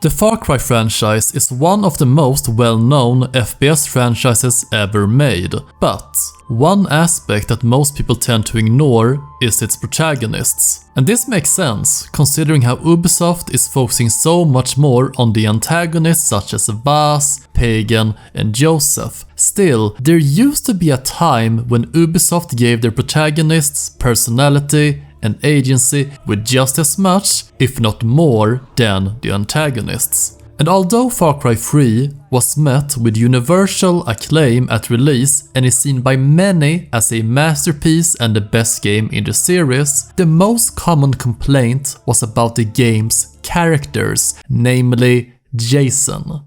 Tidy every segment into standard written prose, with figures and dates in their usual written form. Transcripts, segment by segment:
The Far Cry franchise is one of the most well-known FPS franchises ever made, but one aspect that most people tend to ignore is its protagonists. And this makes sense, considering how Ubisoft is focusing so much more on the antagonists such as Vaas, Pagan, and Joseph. Still, there used to be a time when Ubisoft gave their protagonists personality and agency with just as much, if not more, than the antagonists. And although Far Cry 3 was met with universal acclaim at release and is seen by many as a masterpiece and the best game in the series, the most common complaint was about the game's characters, namely Jason.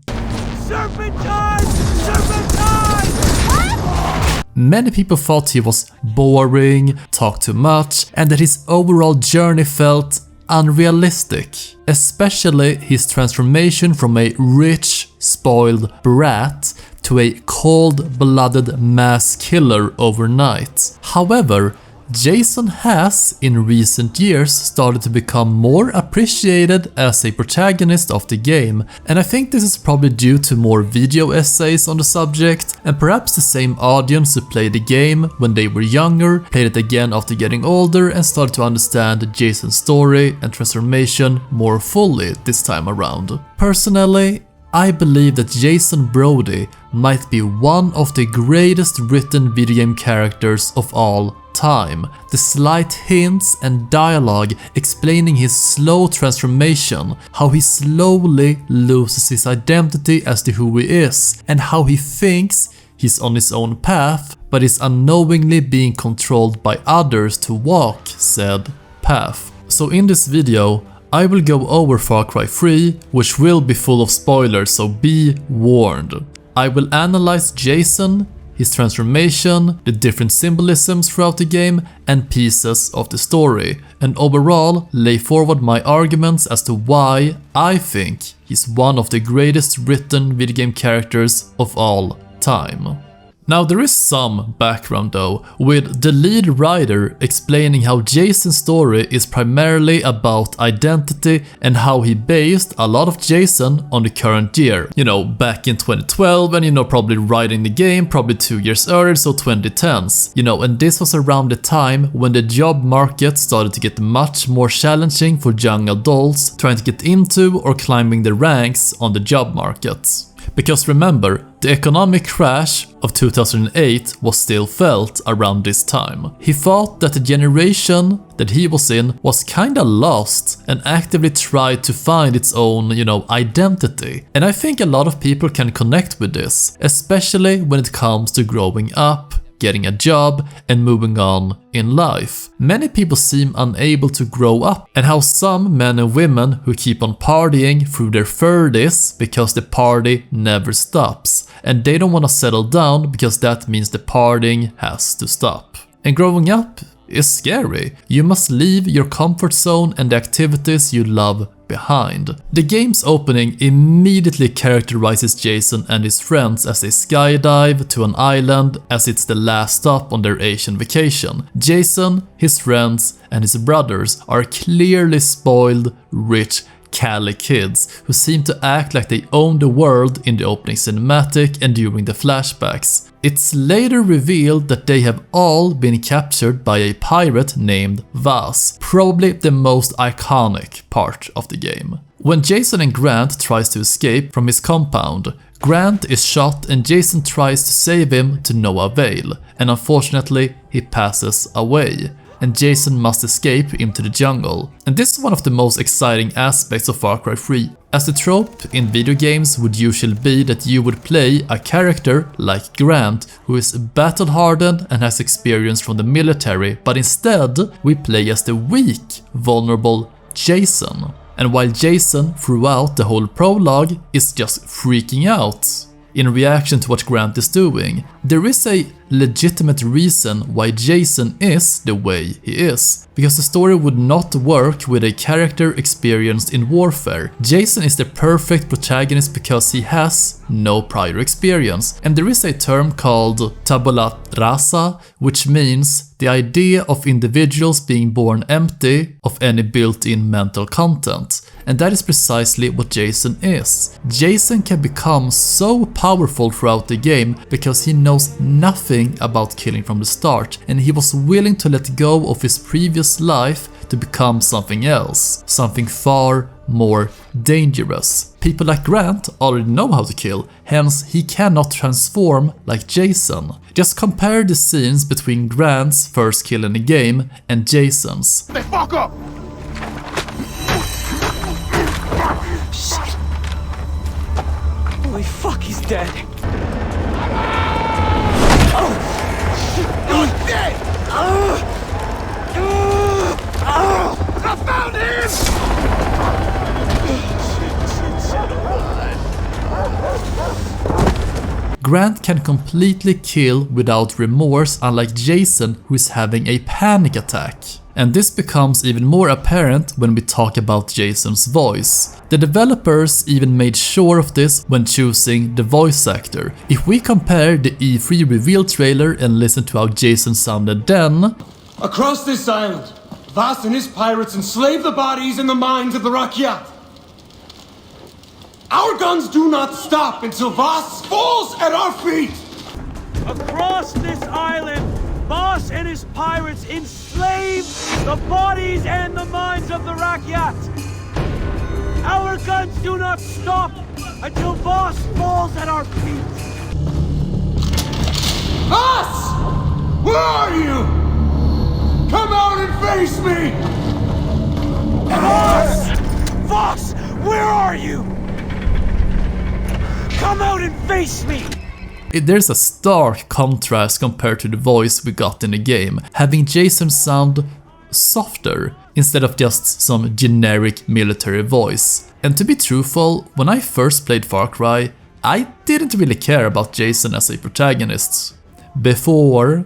Many people thought he was boring, talked too much, and that his overall journey felt unrealistic. Especially his transformation from a rich, spoiled brat to a cold-blooded mass killer overnight. However, Jason has, in recent years, started to become more appreciated as a protagonist of the game, and I think this is probably due to more video essays on the subject, and perhaps the same audience who played the game when they were younger, played it again after getting older and started to understand Jason's story and transformation more fully this time around. Personally, I believe that Jason Brody might be one of the greatest written video game characters of all time. The slight hints and dialogue explaining his slow transformation, how he slowly loses his identity as to who he is, and how he thinks he's on his own path, but is unknowingly being controlled by others to walk said path. So in this video, I will go over Far Cry 3, which will be full of spoilers, so be warned. I will analyze Jason, his transformation, the different symbolisms throughout the game, and pieces of the story, and overall lay forward my arguments as to why I think he's one of the greatest written video game characters of all time. Now there is some background though, with the lead writer explaining how Jason's story is primarily about identity and how he based a lot of Jason on the current year. You know, back in 2012 and probably writing the game probably 2 years earlier, so 2010s. And this was around the time when the job market started to get much more challenging for young adults trying to get into or climbing the ranks on the job market. Because remember, the economic crash of 2008 was still felt around this time. He thought that the generation that he was in was kinda lost and actively tried to find its own, identity. And I think a lot of people can connect with this, especially when it comes to growing up, getting a job, and moving on in life. Many people seem unable to grow up, and how some men and women who keep on partying through their 30s because the party never stops, and they don't want to settle down because that means the partying has to stop. And growing up is scary. You must leave your comfort zone and the activities you love behind. The game's opening immediately characterizes Jason and his friends as they skydive to an island as it's the last stop on their Asian vacation. Jason, his friends, and his brothers are clearly spoiled, rich Cali kids who seem to act like they own the world in the opening cinematic and during the flashbacks. It's later revealed that they have all been captured by a pirate named Vaas, probably the most iconic part of the game. When Jason and Grant tries to escape from his compound, Grant is shot and Jason tries to save him to no avail, and unfortunately he passes away, and Jason must escape into the jungle. And this is one of the most exciting aspects of Far Cry 3, as the trope in video games would usually be that you would play a character like Grant who is battle-hardened and has experience from the military, but instead we play as the weak, vulnerable Jason. And while Jason throughout the whole prologue is just freaking out in reaction to what Grant is doing, there is a legitimate reason why Jason is the way he is. Because the story would not work with a character experienced in warfare. Jason is the perfect protagonist because he has no prior experience. And there is a term called tabula rasa, which means the idea of individuals being born empty of any built-in mental content. And that is precisely what Jason is. Jason can become so powerful throughout the game because he knows nothing about killing from the start, and he was willing to let go of his previous life to become something else, something far more dangerous. People like Grant already know how to kill, hence he cannot transform like Jason. Just compare the scenes between Grant's first kill in the game and Jason's. They fuck up! Shit! Holy fuck, he's dead! You're dead! I found him! Grant can completely kill without remorse, unlike Jason, who is having a panic attack. And this becomes even more apparent when we talk about Jason's voice. The developers even made sure of this when choosing the voice actor. If we compare the E3 reveal trailer and listen to how Jason sounded then... Across this island, Vaas and his pirates enslave the bodies and the minds of the Rakyat. Our guns do not stop until Vaas falls at our feet! Across this island, Vaas and his pirates enslave the bodies and the minds of the Rakyat. Our guns do not stop until Vaas falls at our feet. Vaas! Where are you? Come out and face me! Vaas! Vaas, where are you? Come out and face me! There's a stark contrast compared to the voice we got in the game, having Jason sound softer instead of just some generic military voice. And to be truthful, when I first played Far Cry, I didn't really care about Jason as a protagonist. Before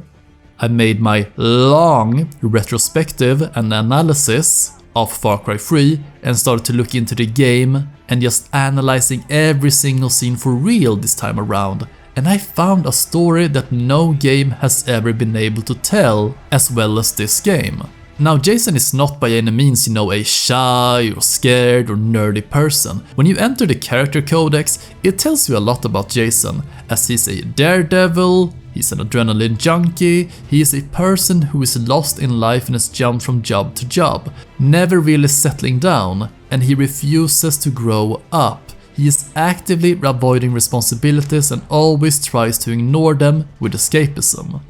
I made my long retrospective and analysis of Far Cry 3 and started to look into the game and just analyzing every single scene for real this time around. And I found a story that no game has ever been able to tell as well as this game. Now, Jason is not by any means, a shy or scared or nerdy person. When you enter the character codex, it tells you a lot about Jason, as he's a daredevil, he's an adrenaline junkie, he is a person who is lost in life and has jumped from job to job, never really settling down, and he refuses to grow up. He is actively avoiding responsibilities and always tries to ignore them with escapism.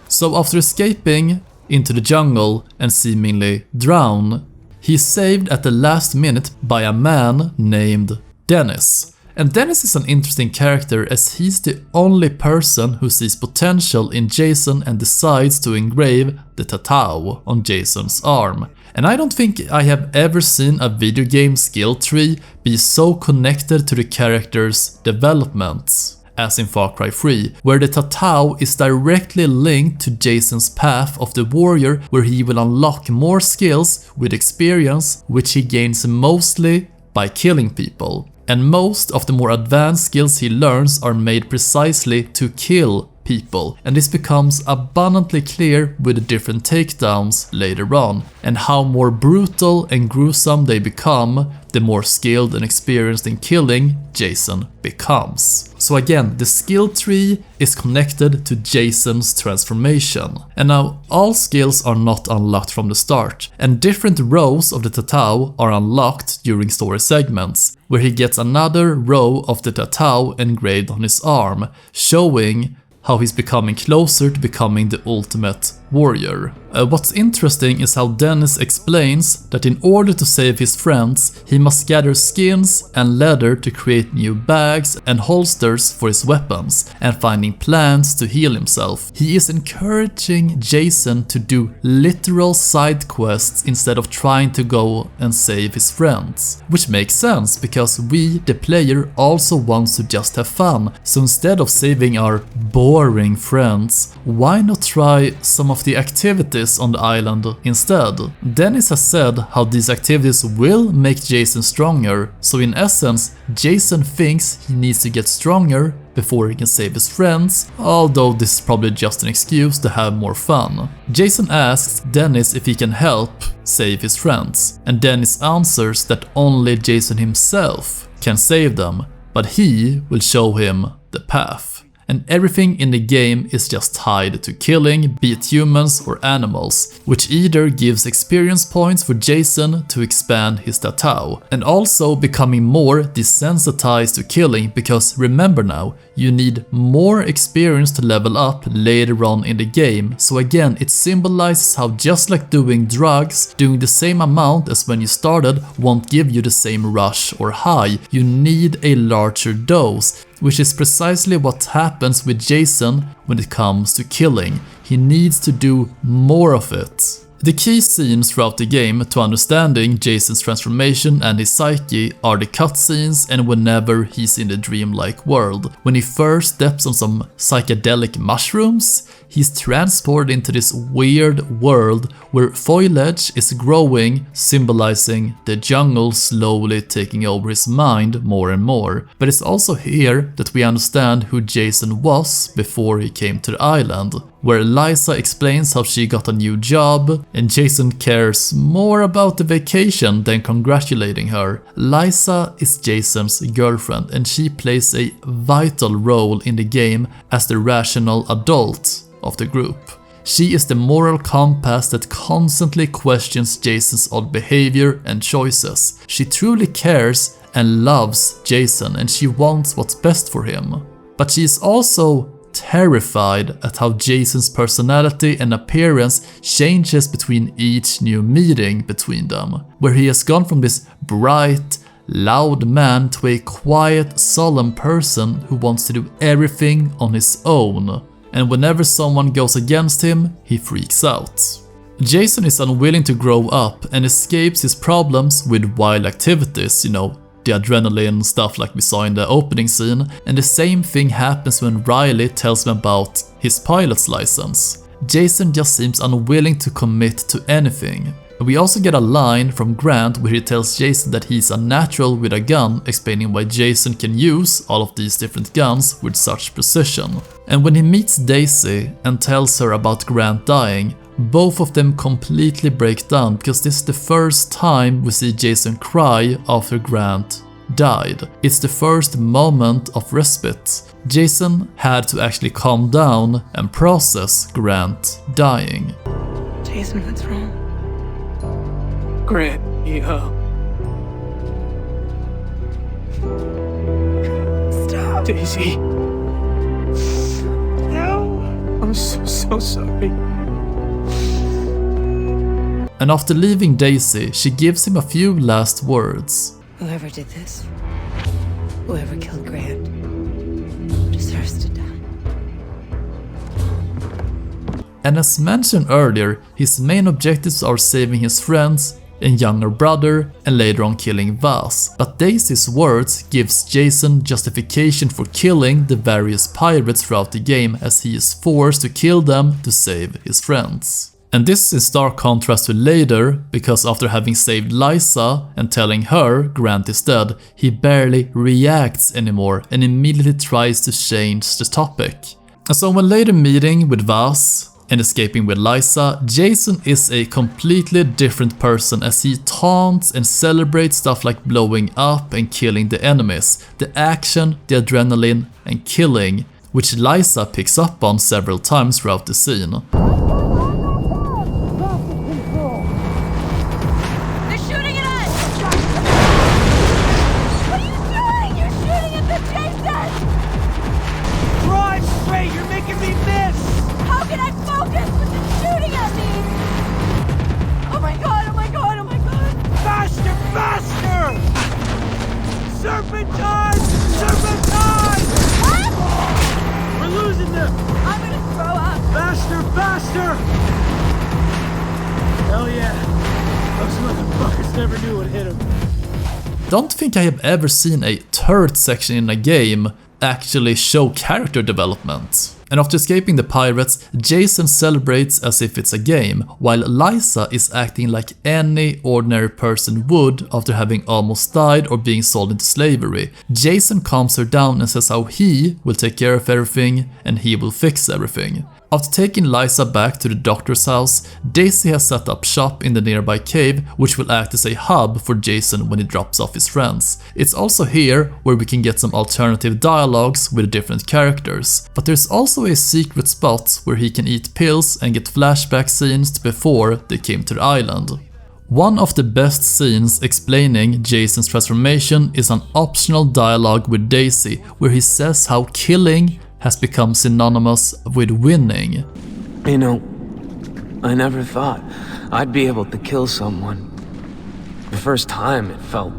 So after escaping into the jungle and seemingly drown, he is saved at the last minute by a man named Dennis. And Dennis is an interesting character as he's the only person who sees potential in Jason and decides to engrave the tatau on Jason's arm. And I don't think I have ever seen a video game skill tree be so connected to the character's developments as in Far Cry 3, where the tatau is directly linked to Jason's path of the warrior, where he will unlock more skills with experience, which he gains mostly by killing people. And most of the more advanced skills he learns are made precisely to kill people, and this becomes abundantly clear with the different takedowns later on, and how more brutal and gruesome they become, the more skilled and experienced in killing Jason becomes. So again, the skill tree is connected to Jason's transformation. And now all skills are not unlocked from the start, and different rows of the tatau are unlocked during story segments, where he gets another row of the tatau engraved on his arm, showing how he's becoming closer to becoming the ultimate warrior. What's interesting is how Dennis explains that in order to save his friends, he must gather skins and leather to create new bags and holsters for his weapons, and finding plants to heal himself. He is encouraging Jason to do literal side quests instead of trying to go and save his friends. Which makes sense, because we, the player, also wants to just have fun. So instead of saving our boring boring friends. Why not try some of the activities on the island instead? Dennis has said how these activities will make Jason stronger, so in essence, Jason thinks he needs to get stronger before he can save his friends, although this is probably just an excuse to have more fun. Jason asks Dennis if he can help save his friends, and Dennis answers that only Jason himself can save them, but he will show him the path. And everything in the game is just tied to killing, be it humans or animals, which either gives experience points for Jason to expand his tatau, and also becoming more desensitized to killing, because remember now, you need more experience to level up later on in the game, so again it symbolizes how just like doing drugs, doing the same amount as when you started won't give you the same rush or high, you need a larger dose. Which is precisely what happens with Jason when it comes to killing. He needs to do more of it. The key scenes throughout the game to understanding Jason's transformation and his psyche are the cutscenes and whenever he's in the dreamlike world. When he first steps on some psychedelic mushrooms, he's transported into this weird world where foliage is growing, symbolizing the jungle slowly taking over his mind more and more. But it's also here that we understand who Jason was before he came to the island, where Liza explains how she got a new job, and Jason cares more about the vacation than congratulating her. Liza is Jason's girlfriend, and she plays a vital role in the game as the rational adult of the group. She is the moral compass that constantly questions Jason's odd behavior and choices. She truly cares and loves Jason, and she wants what's best for him. But she is also terrified at how Jason's personality and appearance changes between each new meeting between them, where he has gone from this bright, loud man to a quiet, solemn person who wants to do everything on his own, and whenever someone goes against him, he freaks out. Jason is unwilling to grow up and escapes his problems with wild activities, the adrenaline stuff like we saw in the opening scene, and the same thing happens when Riley tells him about his pilot's license. Jason just seems unwilling to commit to anything. We also get a line from Grant where he tells Jason that he's unnatural with a gun, explaining why Jason can use all of these different guns with such precision. And when he meets Daisy and tells her about Grant dying, both of them completely break down because this is the first time we see Jason cry after Grant died. It's the first moment of respite. Jason had to actually calm down and process Grant dying. Jason, what's wrong? Grant, Stop. Daisy. No. I'm so sorry. And after leaving Daisy, she gives him a few last words. Whoever did this, whoever killed Grant, deserves to die. And as mentioned earlier, his main objectives are saving his friends and younger brother, and later on killing Vaas. But Daisy's words gives Jason justification for killing the various pirates throughout the game, as he is forced to kill them to save his friends. And this is in stark contrast to later, because after having saved Liza and telling her Grant is dead, he barely reacts anymore and immediately tries to change the topic. And so when later meeting with Vaas and escaping with Liza, Jason is a completely different person as he taunts and celebrates stuff like blowing up and killing the enemies, the action, the adrenaline and killing, which Liza picks up on several times throughout the scene. Serpentine! Serpentine! What? We're losing them! I'm gonna throw up. Faster, faster! Hell yeah. Those motherfuckers never knew what hit them. Don't think I have ever seen a turret section in a game actually show character development. And after escaping the pirates, Jason celebrates as if it's a game, while Liza is acting like any ordinary person would after having almost died or being sold into slavery. Jason calms her down and says how he will take care of everything and he will fix everything. After taking Liza back to the doctor's house, Daisy has set up shop in the nearby cave, which will act as a hub for Jason when he drops off his friends. It's also here where we can get some alternative dialogues with different characters, but there's also a secret spot where he can eat pills and get flashback scenes to before they came to the island. One of the best scenes explaining Jason's transformation is an optional dialogue with Daisy, where he says how killing has become synonymous with winning. You know, I never thought I'd be able to kill someone. The first time it felt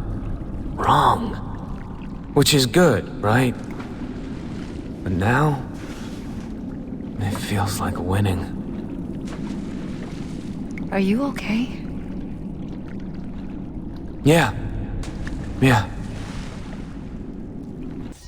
wrong, which is good, right? But now, it feels like winning. Are you okay? Yeah.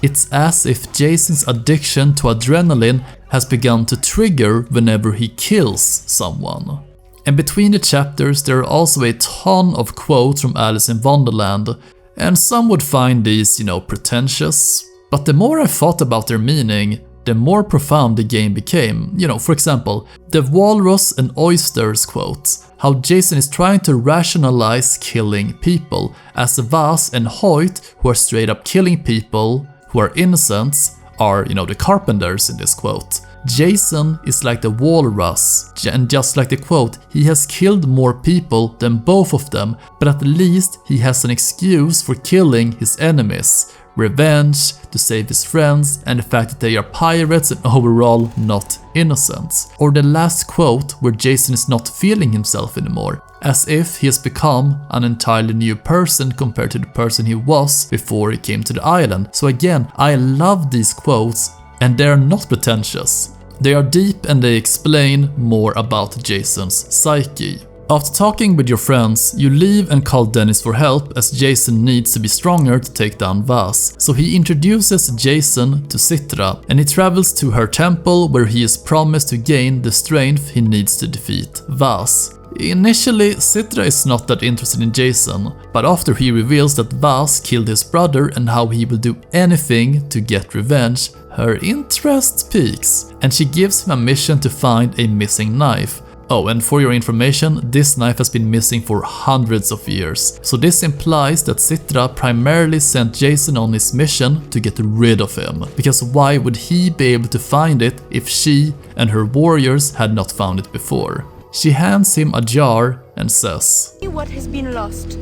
It's as if Jason's addiction to adrenaline has begun to trigger whenever he kills someone. And between the chapters there are also a ton of quotes from Alice in Wonderland, and some would find these, pretentious. But the more I thought about their meaning, the more profound the game became. For example, the walrus and oysters quote, how Jason is trying to rationalize killing people, as Vaas and Hoyt, who are straight up killing people who are innocents, are, the carpenters in this quote. Jason is like the walrus, and just like the quote, he has killed more people than both of them, but at least he has an excuse for killing his enemies. Revenge, to save his friends, and the fact that they are pirates and overall not innocent. Or the last quote where Jason is not feeling himself anymore, as if he has become an entirely new person compared to the person he was before he came to the island. So again, I love these quotes, and they are not pretentious. They are deep and they explain more about Jason's psyche. After talking with your friends, you leave and call Dennis for help as Jason needs to be stronger to take down Vaas. So he introduces Jason to Citra and he travels to her temple where he is promised to gain the strength he needs to defeat Vaas. Initially, Citra is not that interested in Jason, but after he reveals that Vaas killed his brother and how he will do anything to get revenge, her interest peaks and she gives him a mission to find a missing knife. Oh, and for your information, this knife has been missing for hundreds of years. So this implies that Citra primarily sent Jason on his mission to get rid of him. Because why would he be able to find it if she and her warriors had not found it before? She hands him a jar and says, What has been lost?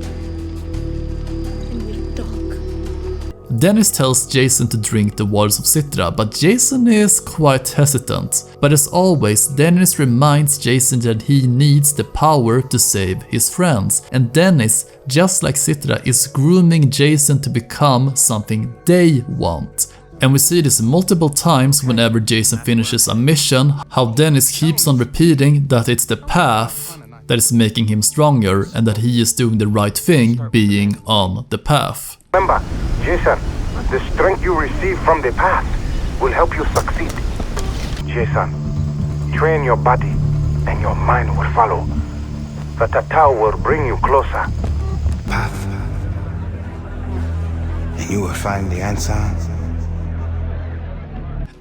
And we'll talk. Dennis tells Jason to drink the waters of Citra, but Jason is quite hesitant. But as always, Dennis reminds Jason that he needs the power to save his friends. And Dennis, just like Citra, is grooming Jason to become something they want. And we see this multiple times whenever Jason finishes a mission, how Dennis keeps on repeating that it's the path that is making him stronger and that he is doing the right thing being on the path. Remember, Jason, the strength you receive from the path will help you succeed. Jason, train your body and your mind will follow. The tatau will bring you closer. Path. And you will find the answer.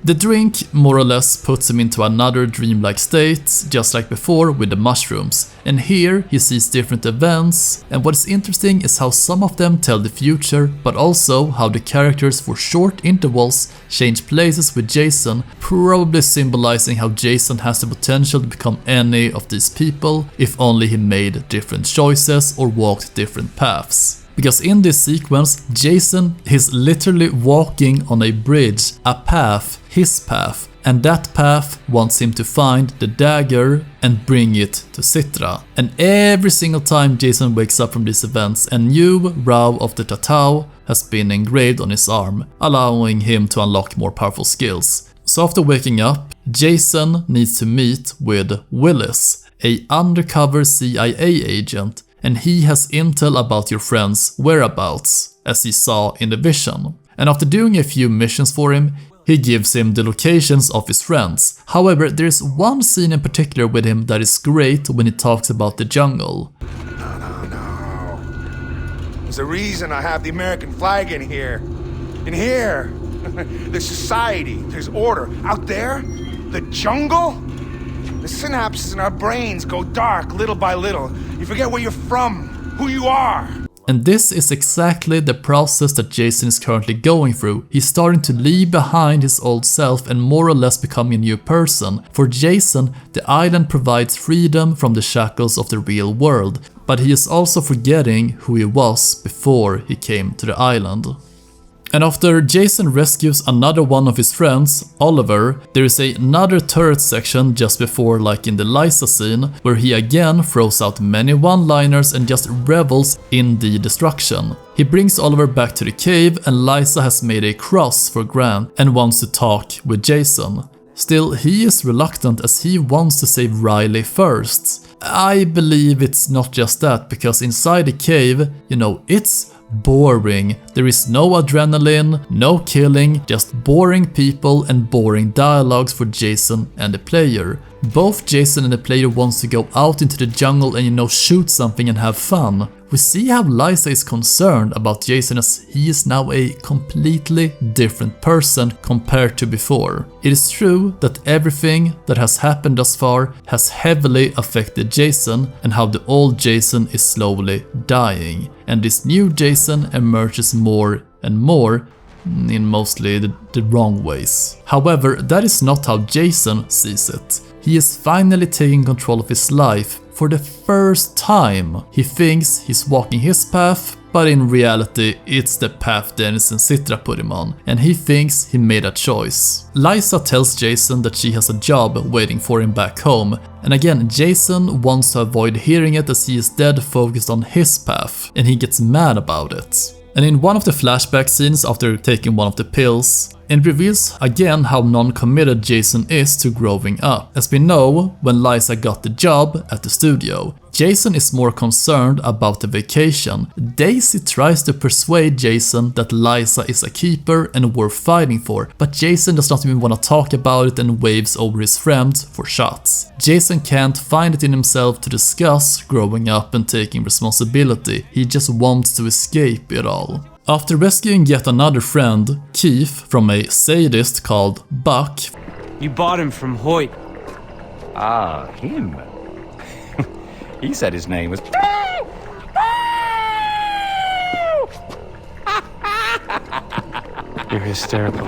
The drink more or less puts him into another dreamlike state, just like before with the mushrooms. And here he sees different events, and what is interesting is how some of them tell the future, but also how the characters for short intervals change places with Jason, probably symbolizing how Jason has the potential to become any of these people, if only he made different choices or walked different paths. Because in this sequence, Jason is literally walking on a bridge, a path, his path, and that path wants him to find the dagger and bring it to Citra. And every single time Jason wakes up from these events, a new row of the tatau has been engraved on his arm, allowing him to unlock more powerful skills. So after waking up, Jason needs to meet with Willis, an undercover CIA agent, and he has intel about your friend's whereabouts, as he saw in the vision. And after doing a few missions for him, He gives him the locations of his friends. However, there is one scene in particular with him that is great when he talks about the jungle. No. There's a reason I have the American flag in here. In here, there's society, there's order. Out there, the jungle, the synapses in our brains go dark little by little. You forget where you're from, who you are. And this is exactly the process that Jason is currently going through. He's starting to leave behind his old self and more or less becoming a new person. For Jason, the island provides freedom from the shackles of the real world, but he is also forgetting who he was before he came to the island. And after Jason rescues another one of his friends, Oliver, there is another turret section just before, like in the Liza scene, where he again throws out many one-liners and just revels in the destruction. He brings Oliver back to the cave and Liza has made a cross for Grant and wants to talk with Jason. Still, he is reluctant as he wants to save Riley first. I believe it's not just that, because inside the cave, it's boring. There is no adrenaline, no killing, just boring people and boring dialogues for Jason and the player. Both Jason and the player wants to go out into the jungle and shoot something and have fun. We see how Liza is concerned about Jason as he is now a completely different person compared to before. It is true that everything that has happened thus far has heavily affected Jason and how the old Jason is slowly dying. And this new Jason emerges more and more in mostly the wrong ways. However, that is not how Jason sees it. He is finally taking control of his life for the first time. He thinks he's walking his path, but in reality it's the path Dennis and Citra put him on, and he thinks he made a choice. Liza tells Jason that she has a job waiting for him back home, and again Jason wants to avoid hearing it as he is dead focused on his path, and he gets mad about it. And in one of the flashback scenes after taking one of the pills, it reveals again how non-committed Jason is to growing up. As we know, when Liza got the job at the studio, Jason is more concerned about the vacation. Daisy tries to persuade Jason that Liza is a keeper and worth fighting for, but Jason does not even want to talk about it and waves over his friend for shots. Jason can't find it in himself to discuss growing up and taking responsibility. He just wants to escape it all. After rescuing yet another friend, Keith, from a sadist called Buck. You bought him from Hoyt. Ah, him. He said his name was... You're hysterical.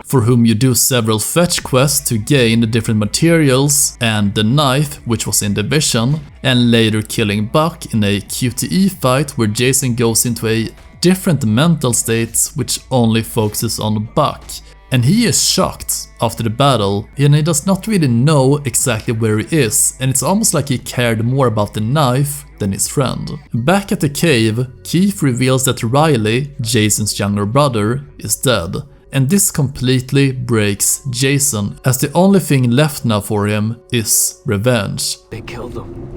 For whom you do several fetch quests to gain the different materials and the knife, which was in the vision, and later killing Buck in a QTE fight where Jason goes into a different mental state which only focuses on Buck. And he is shocked after the battle, and he does not really know exactly where he is, and it's almost like he cared more about the knife than his friend. Back at the cave, Keith reveals that Riley, Jason's younger brother, is dead. And this completely breaks Jason, as the only thing left now for him is revenge. They killed him.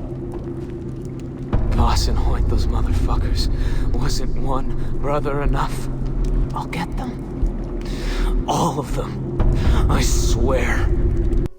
Vaas and Hoyt, those motherfuckers. Wasn't one brother enough? I'll get them. All of them. I swear.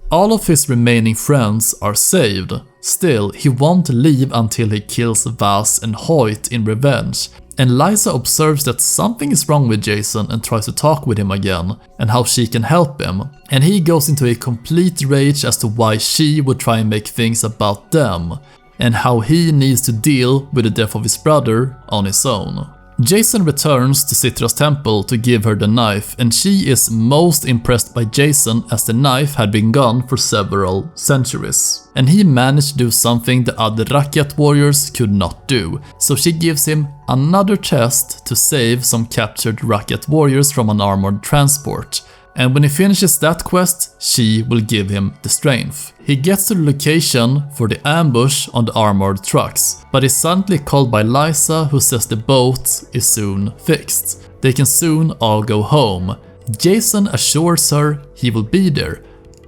All of his remaining friends are saved. Still, he won't leave until he kills Vaas and Hoyt in revenge. And Liza observes that something is wrong with Jason and tries to talk with him again, and how she can help him. And he goes into a complete rage as to why she would try and make things about them, and how he needs to deal with the death of his brother on his own. Jason returns to Citra's temple to give her the knife, and she is most impressed by Jason as the knife had been gone for several centuries. And he managed to do something the other Rakyat warriors could not do, so she gives him another test to save some captured Rakyat warriors from an armored transport. And when he finishes that quest, she will give him the strength. He gets to the location for the ambush on the armored trucks, but is suddenly called by Liza, who says the boat is soon fixed. They can soon all go home. Jason assures her he will be there,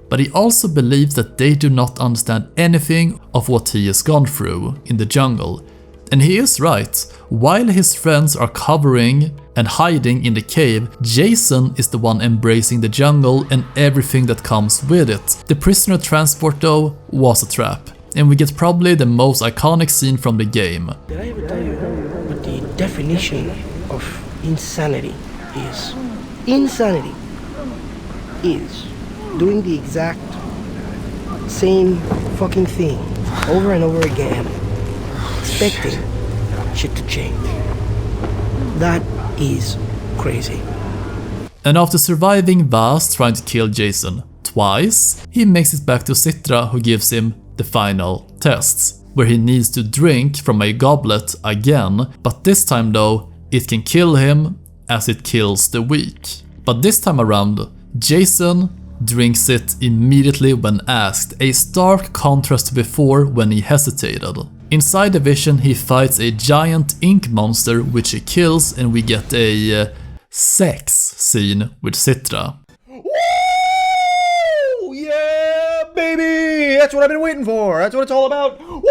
but he also believes that they do not understand anything of what he has gone through in the jungle. And he is right. While his friends are covering and hiding in the cave, Jason is the one embracing the jungle and everything that comes with it. The prisoner transport though was a trap, and we get probably the most iconic scene from the game. Did I ever tell you what the definition of insanity is? Insanity is doing the exact same fucking thing over and over again, expecting shit to change. That is crazy. And after surviving Vaas trying to kill Jason twice, he makes it back to Citra, who gives him the final tests, where he needs to drink from a goblet again, but this time though, it can kill him as it kills the weak. But this time around, Jason drinks it immediately when asked, a stark contrast to before when he hesitated. Inside the vision, he fights a giant ink monster which he kills, and we get a sex scene with Citra. Woo! Yeah, baby! That's what I've been waiting for. That's what it's all about. Woo!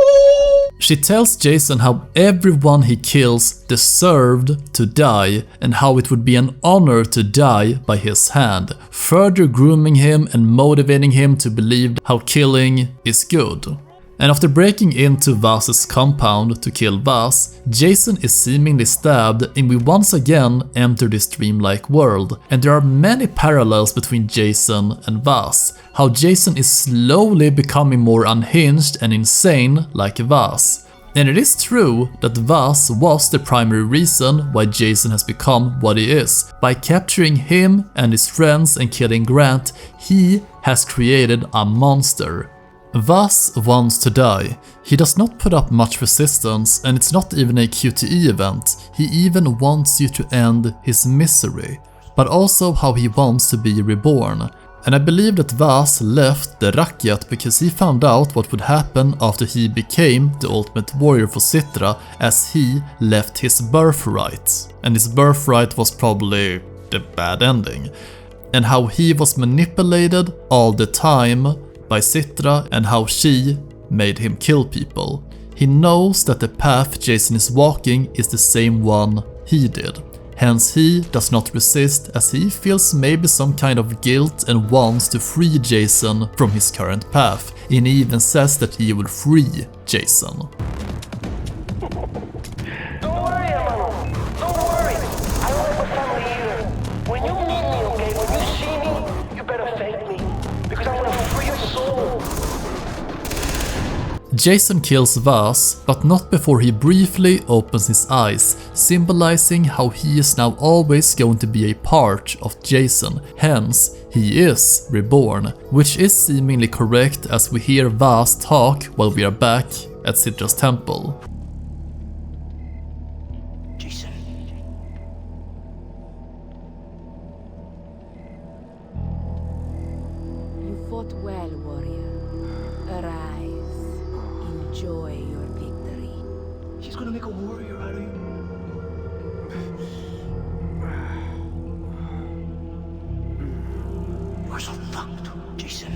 She tells Jason how everyone he kills deserved to die and how it would be an honor to die by his hand, further grooming him and motivating him to believe how killing is good. And after breaking into Vaas's compound to kill Vaas, Jason is seemingly stabbed and we once again enter this dreamlike world. And there are many parallels between Jason and Vaas, how Jason is slowly becoming more unhinged and insane like Vaas. And it is true that Vaas was the primary reason why Jason has become what he is. By capturing him and his friends and killing Grant, he has created a monster. Vaas wants to die. He does not put up much resistance, and it's not even a QTE event. He even wants you to end his misery, but also how he wants to be reborn. And I believe that Vaas left the Rakyat because he found out what would happen after he became the ultimate warrior for Citra, as he left his birthright. And his birthright was probably the bad ending. And how he was manipulated all the time by Citra and how she made him kill people. He knows that the path Jason is walking is the same one he did. Hence he does not resist, as he feels maybe some kind of guilt and wants to free Jason from his current path. And he even says that he will free Jason. Don't worry, hermano. Don't worry. I don't have a family either. When you meet me, okay? When you see me, you better thank me. Because I want to free your soul. Jason kills Vaas, but not before he briefly opens his eyes, symbolizing how he is now always going to be a part of Jason. Hence, he is reborn, which is seemingly correct as we hear Vaas talk while we are back at Citra's temple. Jason. You fought well, warrior. Arise. Enjoy your victory. She's gonna make a warrior out of you. You're so fucked, Jason.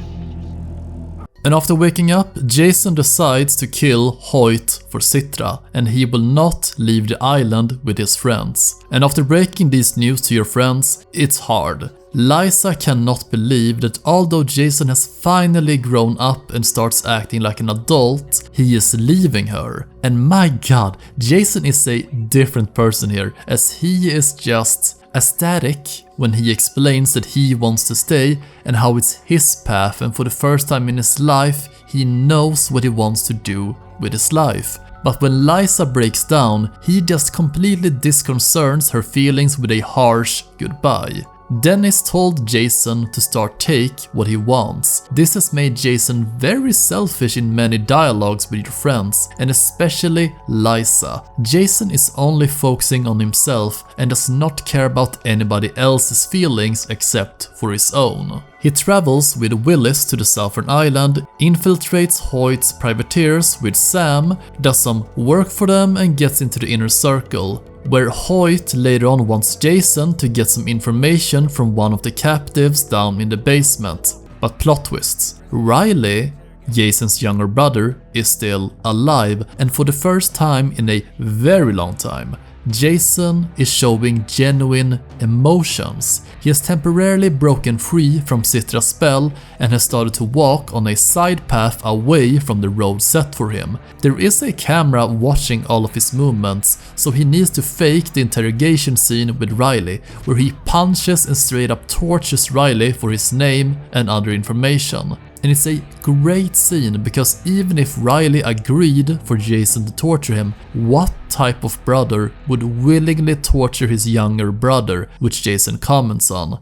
And after waking up, Jason decides to kill Hoyt for Citra, and he will not leave the island with his friends. And after breaking these news to your friends, it's hard. Liza cannot believe that although Jason has finally grown up and starts acting like an adult, he is leaving her. And my god, Jason is a different person here, as he is just ecstatic when he explains that he wants to stay and how it's his path, and for the first time in his life he knows what he wants to do with his life. But when Liza breaks down, he just completely disconcerts her feelings with a harsh goodbye. Dennis told Jason to start take what he wants. This has made Jason very selfish in many dialogues with your friends, and especially Liza. Jason is only focusing on himself and does not care about anybody else's feelings except for his own. He travels with Willis to the southern island, infiltrates Hoyt's privateers with Sam, does some work for them and gets into the inner circle, where Hoyt later on wants Jason to get some information from one of the captives down in the basement. But plot twists. Riley, Jason's younger brother, is still alive, and for the first time in a very long time, Jason is showing genuine emotions. He has temporarily broken free from Citra's spell and has started to walk on a side path away from the road set for him. There is a camera watching all of his movements, so he needs to fake the interrogation scene with Riley, where he punches and straight up tortures Riley for his name and other information. And it's a great scene because even if Riley agreed for Jason to torture him, what type of brother would willingly torture his younger brother, which Jason comments on.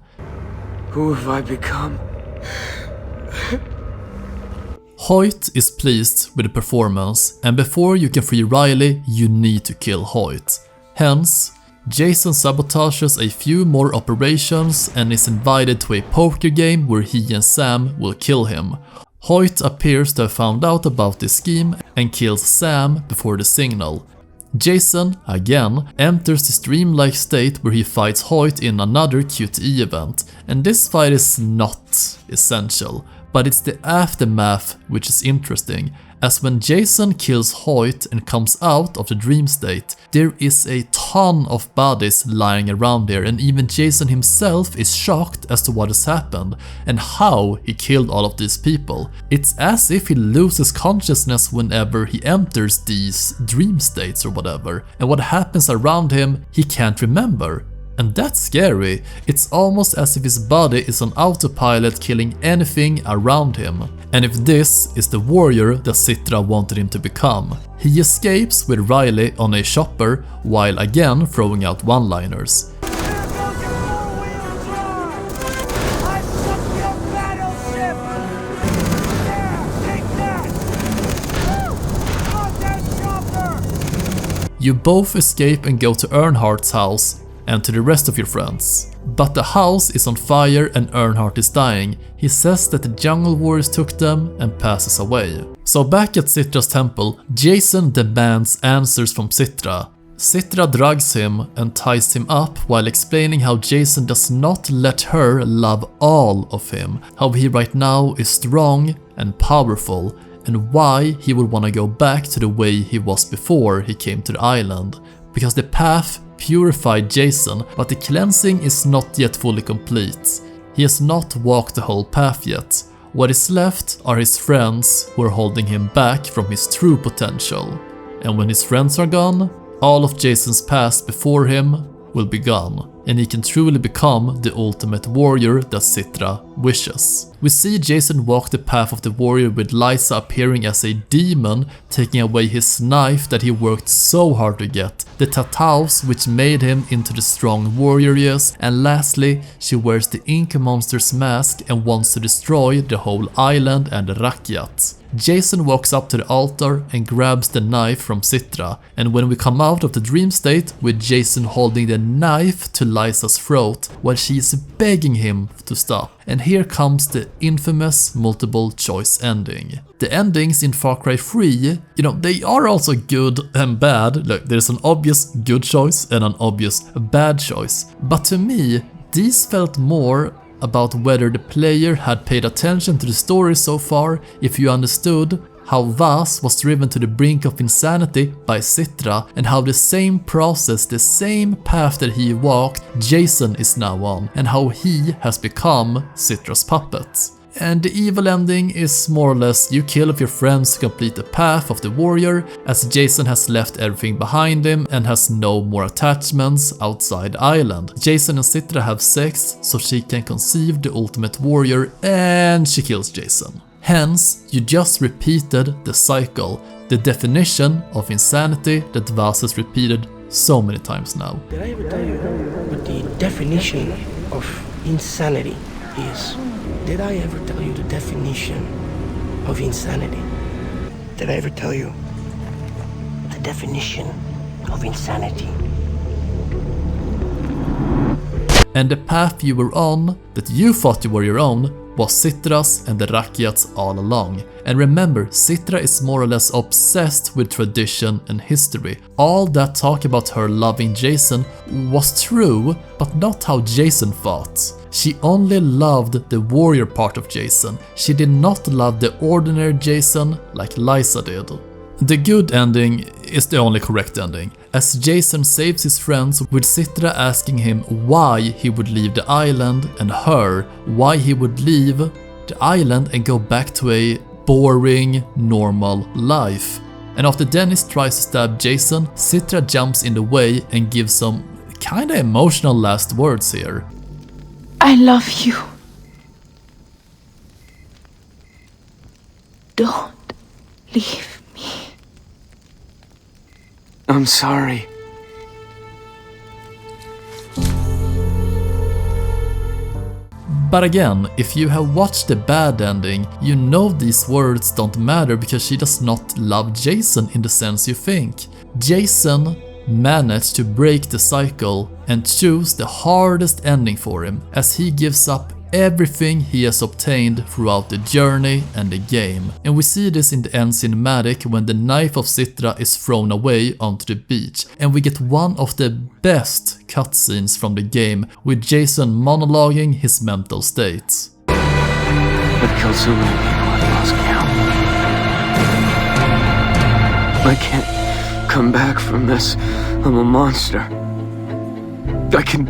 Who have I become? Hoyt is pleased with the performance, and before you can free Riley, you need to kill Hoyt. Hence, Jason sabotages a few more operations and is invited to a poker game where he and Sam will kill him. Hoyt appears to have found out about this scheme and kills Sam before the signal. Jason, again, enters this dreamlike state where he fights Hoyt in another QTE event, and this fight is not essential, but it's the aftermath which is interesting, as when Jason kills Hoyt and comes out of the dream state, there is a ton of bodies lying around there, and even Jason himself is shocked as to what has happened and how he killed all of these people. It's as if he loses consciousness whenever he enters these dream states or whatever, and what happens around him he can't remember. And that's scary. It's almost as if his body is on autopilot, killing anything around him. And if this is the warrior that Citra wanted him to become. He escapes with Riley on a chopper while again throwing out one-liners. You both escape and go to Earnhardt's house and to the rest of your friends. But the house is on fire and Earnhardt is dying. He says that the jungle warriors took them and passes away. So back at Citra's temple, Jason demands answers from Citra. Citra drugs him and ties him up while explaining how Jason does not let her love all of him, how he right now is strong and powerful, and why he would want to go back to the way he was before he came to the island. Because the path purified Jason, but the cleansing is not yet fully complete. He has not walked the whole path yet. What is left are his friends who are holding him back from his true potential. And when his friends are gone, all of Jason's past before him will be gone, and he can truly become the ultimate warrior that Citra wishes. We see Jason walk the path of the warrior with Liza appearing as a demon, taking away his knife that he worked so hard to get, the tataus which made him into the strong warrior he is, and lastly, she wears the ink monster's mask and wants to destroy the whole island and the Rakyat. Jason walks up to the altar and grabs the knife from Citra, and when we come out of the dream state with Jason holding the knife to Liza's throat while she is begging him to stop. And here comes the infamous multiple choice ending. The endings in Far Cry 3, they are also good and bad. Look, there's an obvious good choice and an obvious bad choice. But to me, these felt more about whether the player had paid attention to the story so far, if you understood how Vaas was driven to the brink of insanity by Citra, and how the same process, the same path that he walked, Jason is now on, and how he has become Citra's puppet. And the evil ending is more or less you kill off your friends to complete the path of the warrior, as Jason has left everything behind him and has no more attachments outside the island. Jason and Citra have sex so she can conceive the ultimate warrior, and she kills Jason. Hence, you just repeated the cycle, the definition of insanity that Vaas has repeated so many times now. Did I ever tell you what the definition of insanity is? Did I ever tell you the definition of insanity? Did I ever tell you the definition of insanity? And the path you were on, that you thought you were your own, was Citra's and the Rakyat's all along. And remember, Citra is more or less obsessed with tradition and history. All that talk about her loving Jason was true, but not how Jason thought. She only loved the warrior part of Jason. She did not love the ordinary Jason like Liza did. The good ending is the only correct ending, as Jason saves his friends with Citra asking him why he would leave the island and her why he would leave the island and go back to a boring, normal life. And after Dennis tries to stab Jason, Citra jumps in the way and gives some kinda emotional last words here. I love you. Don't leave me. I'm sorry. But again, if you have watched the bad ending, you know these words don't matter because she does not love Jason in the sense you think. Jason managed to break the cycle and choose the hardest ending for him, as he gives up everything he has obtained throughout the journey and the game. And we see this in the end cinematic when the knife of Citra is thrown away onto the beach, and we get one of the best cutscenes from the game with Jason monologuing his mental state. I've killed so many people I've lost count. I can't come back from this. I'm a monster. I can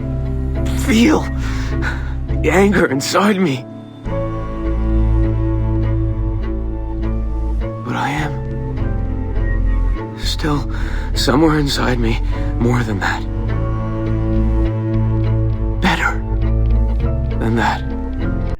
feel the anger inside me. But I am still somewhere inside me more than that. Better than that.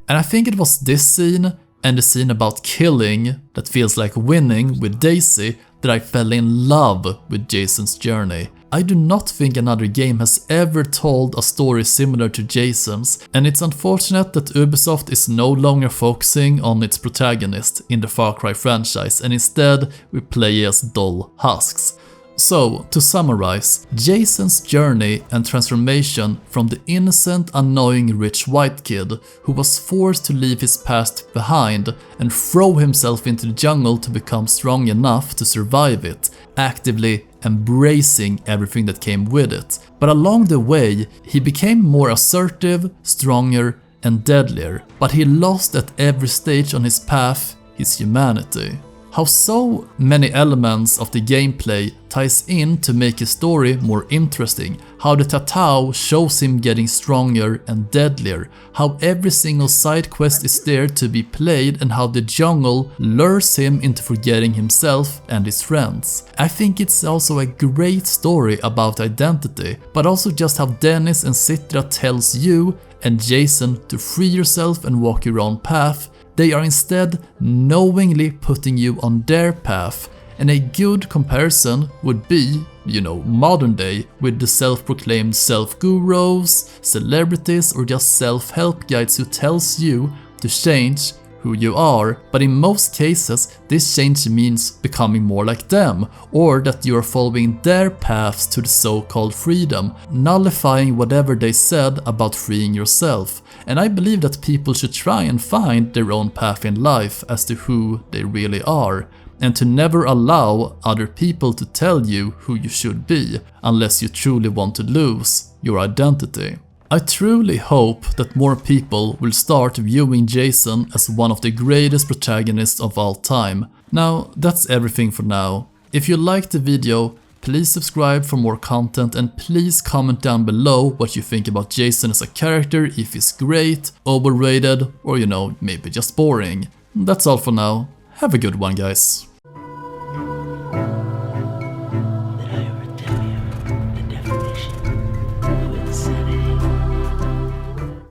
And I think it was this scene and the scene about killing that feels like winning with Daisy that I fell in love with Jason's journey. I do not think another game has ever told a story similar to Jason's, and it's unfortunate that Ubisoft is no longer focusing on its protagonist in the Far Cry franchise, and instead we play as dull husks. So, to summarize, Jason's journey and transformation from the innocent, annoying rich white kid who was forced to leave his past behind and throw himself into the jungle to become strong enough to survive it, actively embracing everything that came with it. But along the way, he became more assertive, stronger, and deadlier, but he lost at every stage on his path his humanity. How so many elements of the gameplay ties in to make his story more interesting, how the tatau shows him getting stronger and deadlier, how every single side quest is there to be played, and how the jungle lures him into forgetting himself and his friends. I think it's also a great story about identity, but also just how Dennis and Citra tells you and Jason to free yourself and walk your own path. They are instead knowingly putting you on their path, and a good comparison would be, modern day with the self-proclaimed self-gurus, celebrities, or just self-help guides who tells you to change who you are, but in most cases this change means becoming more like them, or that you are following their paths to the so-called freedom, nullifying whatever they said about freeing yourself. And I believe that people should try and find their own path in life as to who they really are, and to never allow other people to tell you who you should be, unless you truly want to lose your identity. I truly hope that more people will start viewing Jason as one of the greatest protagonists of all time. Now, that's everything for now. If you liked the video, please subscribe for more content, and please comment down below what you think about Jason as a character, if he's great, overrated, or maybe just boring. That's all for now. Have a good one, guys.